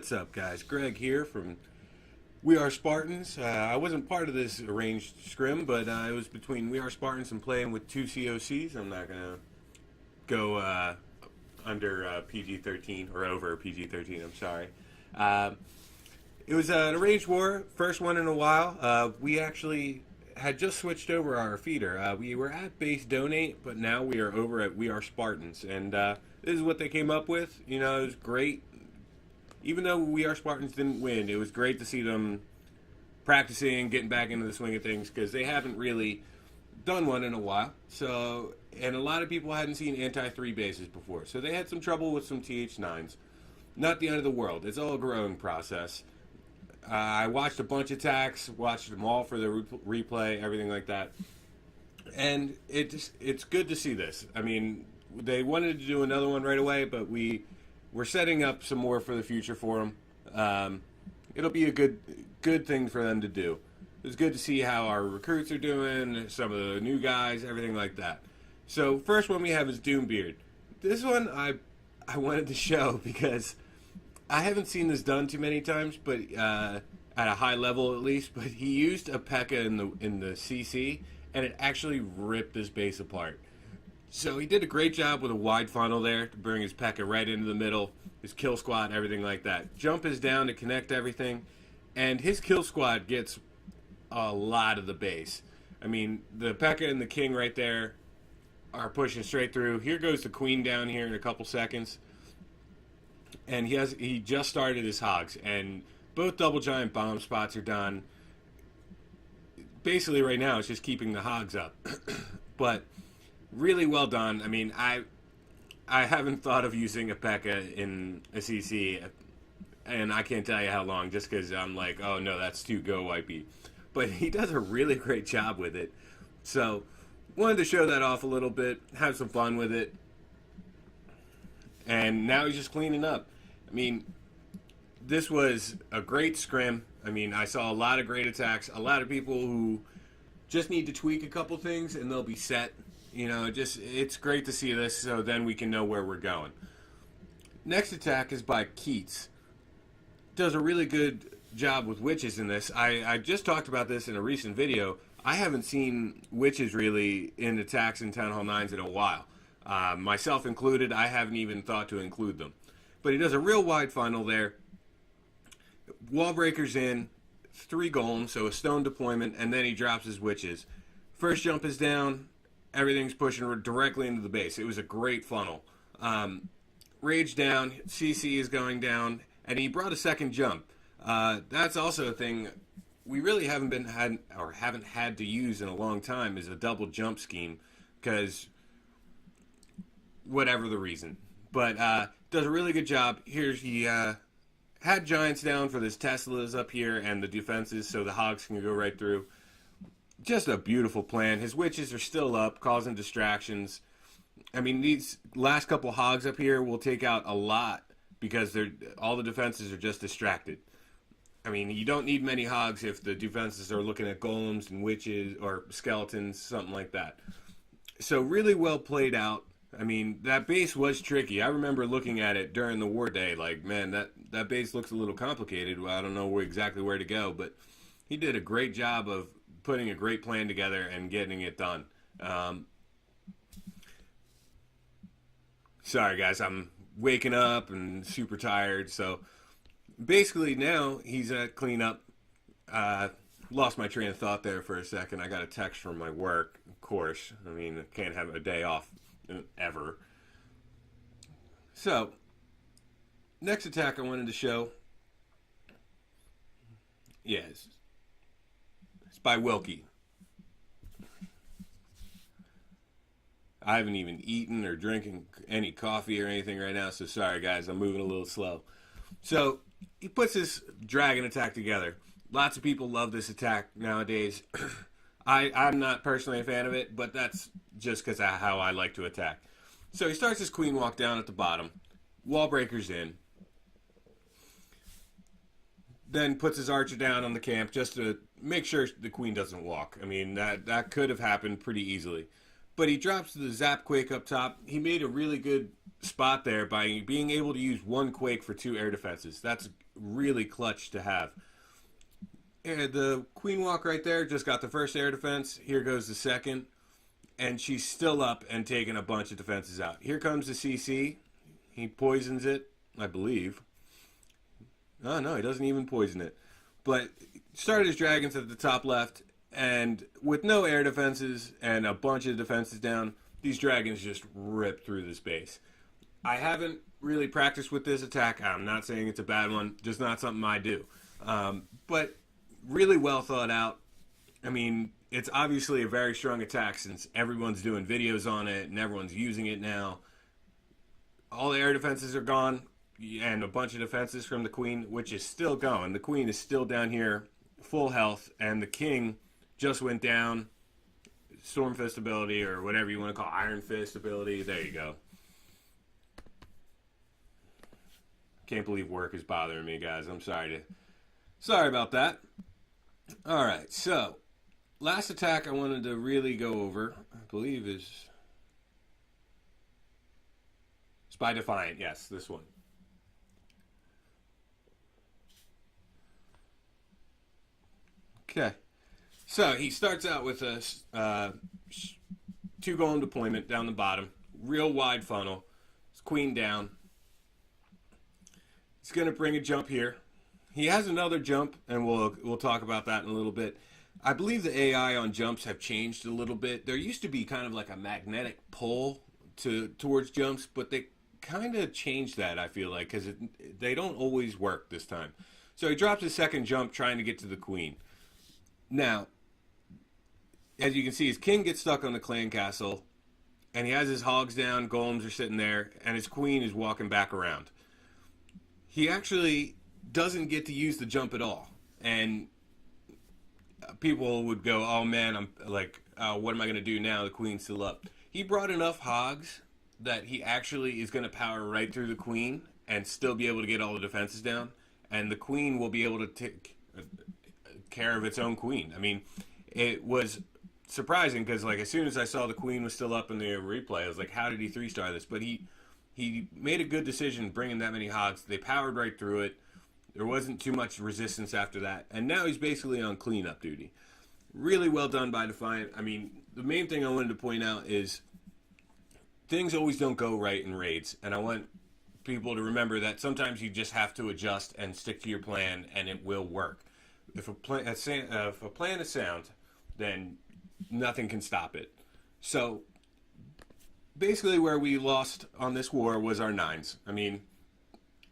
What's up, guys? Greg here from We Are Spartans. I wasn't part of this arranged scrim, but it was between We Are Spartans and playing with two COCs. I'm not going to go under PG-13 or over PG-13, I'm sorry. It was an arranged war, first one in a while. We actually had just switched over our feeder. We were at base donate, but now we are over at We Are Spartans. And this is what they came up with. You know, it was great. Even though We Are Spartans didn't win, it was great to see them practicing, getting back into the swing of things, because they haven't really done one in a while. So, and a lot of people hadn't seen anti-3 bases before. So they had some trouble with some TH9s. Not the end of the world. It's all a growing process. I watched a bunch of attacks, watched them all for the replay, everything like that. And it's good to see this. I mean, they wanted to do another one right away, but we're setting up some more for the future for them. It'll be a good thing for them to do. It's good to see how our recruits are doing, some of the new guys, everything like that. So first one we have is Doombeard. This one I wanted to show because I haven't seen this done too many times, but at a high level at least. But he used a P.E.K.K.A. in the CC, and it actually ripped his base apart. So he did a great job with a wide funnel there to bring his P.E.K.K.A. right into the middle, his kill squad, everything like that. Jump is down to connect everything, and his kill squad gets a lot of the base. I mean, the P.E.K.K.A. and the King right there are pushing straight through. Here goes the Queen down here in a couple seconds. And he just started his hogs, and both double giant bomb spots are done. Basically right now it's just keeping the hogs up. But really well done. I mean, I haven't thought of using a P.E.K.K.A. in a CC, and I can't tell you how long, just because I'm like, oh no, that's too go wipey. But he does a really great job with it. So wanted to show that off a little bit, have some fun with it. And now he's just cleaning up. I mean, this was a great scrim. I mean, I saw a lot of great attacks. A lot of people who just need to tweak a couple things and they'll be set. You know, it's great to see this, so then we can know where we're going. Next attack is by Keats. Does a really good job with witches in this. I just talked about this in a recent video. I haven't seen witches really in attacks in Town Hall 9s in a while. Myself included, I haven't even thought to include them. But he does a real wide funnel there. Wall breakers in, 3 golems, so a stone deployment, and then he drops his witches. First jump is down, everything's pushing directly into the base. It was a great funnel. Rage down, CC is going down, and he brought a second jump. That's also a thing we really haven't had to use in a long time, is a double jump scheme, because whatever the reason. But does a really good job. Here's he had giants down for this Teslas up here and the defenses so the hogs can go right through. Just a beautiful plan. His witches are still up, causing distractions. I mean, these last couple hogs up here will take out a lot because all the defenses are just distracted. I mean, you don't need many hogs if the defenses are looking at golems and witches or skeletons, something like that. So really well played out. I mean, that base was tricky. I remember looking at it during the war day, like, man, that base looks a little complicated. Well, I don't know exactly where to go, but he did a great job of putting a great plan together and getting it done. Sorry, guys, I'm waking up and super tired. So basically now he's at cleanup. Lost my train of thought there for a second. I got a text from my work, of course. I mean, I can't have a day off ever. So, next attack I wanted to show. Yes. It's by Wilkie. I haven't even eaten or drinking any coffee or anything right now, so sorry guys, I'm moving a little slow. So, he puts this dragon attack together. Lots of people love this attack nowadays. I'm not personally a fan of it, but that's just because of how I like to attack. So he starts his queen walk down at the bottom. Wall breakers in. Then puts his archer down on the camp just to make sure the queen doesn't walk. I mean, that could have happened pretty easily. But he drops the zap quake up top. He made a really good spot there by being able to use one quake for 2 air defenses. That's really clutch to have. And the queen walk right there just got the first air defense. Here goes the second. And she's still up and taking a bunch of defenses out. Here comes the CC. He poisons it, I believe. Oh, no, he doesn't even poison it. But started his dragons at the top left. And with no air defenses and a bunch of defenses down, these dragons just rip through the space. I haven't really practiced with this attack. I'm not saying it's a bad one. Just not something I do. But really well thought out. I mean, it's obviously a very strong attack since everyone's doing videos on it and everyone's using it now. All the air defenses are gone and a bunch of defenses from the queen, which is still going. The queen is still down here, full health, and the king just went down. Storm Fist ability, or whatever you want to call Iron Fist ability. There you go. Can't believe work is bothering me, guys. I'm sorry about that. All right, so last attack I wanted to really go over, I believe, is Spy Defiant. Yes, this one. Okay. So he starts out with a 2 golem deployment down the bottom. Real wide funnel. It's queen down. He's going to bring a jump here. He has another jump, and we'll talk about that in a little bit. I believe the AI on jumps have changed a little bit. There used to be kind of like a magnetic pull towards jumps, but they kind of changed that, I feel like, because they don't always work this time. So he drops his second jump trying to get to the queen. Now, as you can see, his king gets stuck on the clan castle, and he has his hogs down, golems are sitting there, and his queen is walking back around. He actually doesn't get to use the jump at all. And people would go, oh man, I'm like, what am I going to do now? The queen's still up. He brought enough hogs that he actually is going to power right through the queen and still be able to get all the defenses down. And the queen will be able to take care of its own queen. I mean, it was surprising because, like, as soon as I saw the queen was still up in the replay, I was like, how did he 3-star this? But he made a good decision bringing that many hogs. They powered right through it. There wasn't too much resistance after that. And now he's basically on cleanup duty. Really well done by Defiant. I mean, the main thing I wanted to point out is things always don't go right in raids. And I want people to remember that sometimes you just have to adjust and stick to your plan, and it will work. If a plan is sound, then nothing can stop it. So basically where we lost on this war was our 9s. I mean,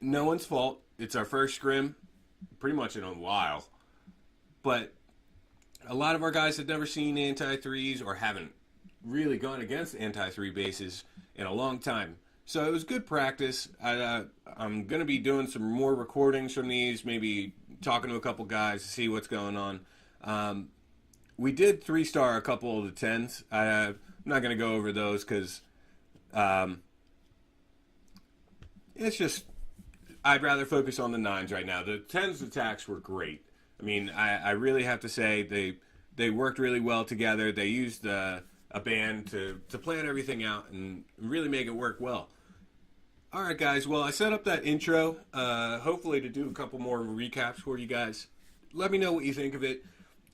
no one's fault. It's our first scrim, pretty much in a while. But a lot of our guys had never seen anti-3s or haven't really gone against anti-3 bases in a long time. So it was good practice. I'm going to be doing some more recordings from these, maybe talking to a couple guys to see what's going on. We did 3-star a couple of the 10s. I'm not going to go over those because it's just, I'd rather focus on the 9s right now. The 10s attacks were great. I mean, I really have to say they worked really well together. They used a band to plan everything out and really make it work well. All right, guys. Well, I set up that intro, hopefully to do a couple more recaps for you guys. Let me know what you think of it.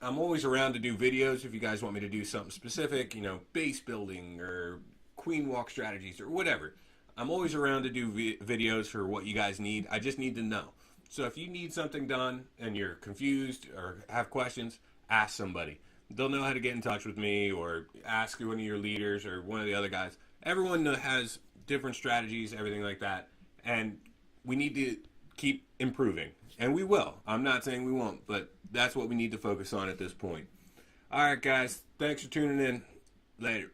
I'm always around to do videos if you guys want me to do something specific, you know, base building or queen walk strategies or whatever. I'm always around to do videos for what you guys need. I just need to know. So if you need something done and you're confused or have questions, ask somebody. They'll know how to get in touch with me, or ask one of your leaders or one of the other guys. Everyone has different strategies, everything like that. And we need to keep improving. And we will. I'm not saying we won't, but that's what we need to focus on at this point. All right, guys. Thanks for tuning in. Later.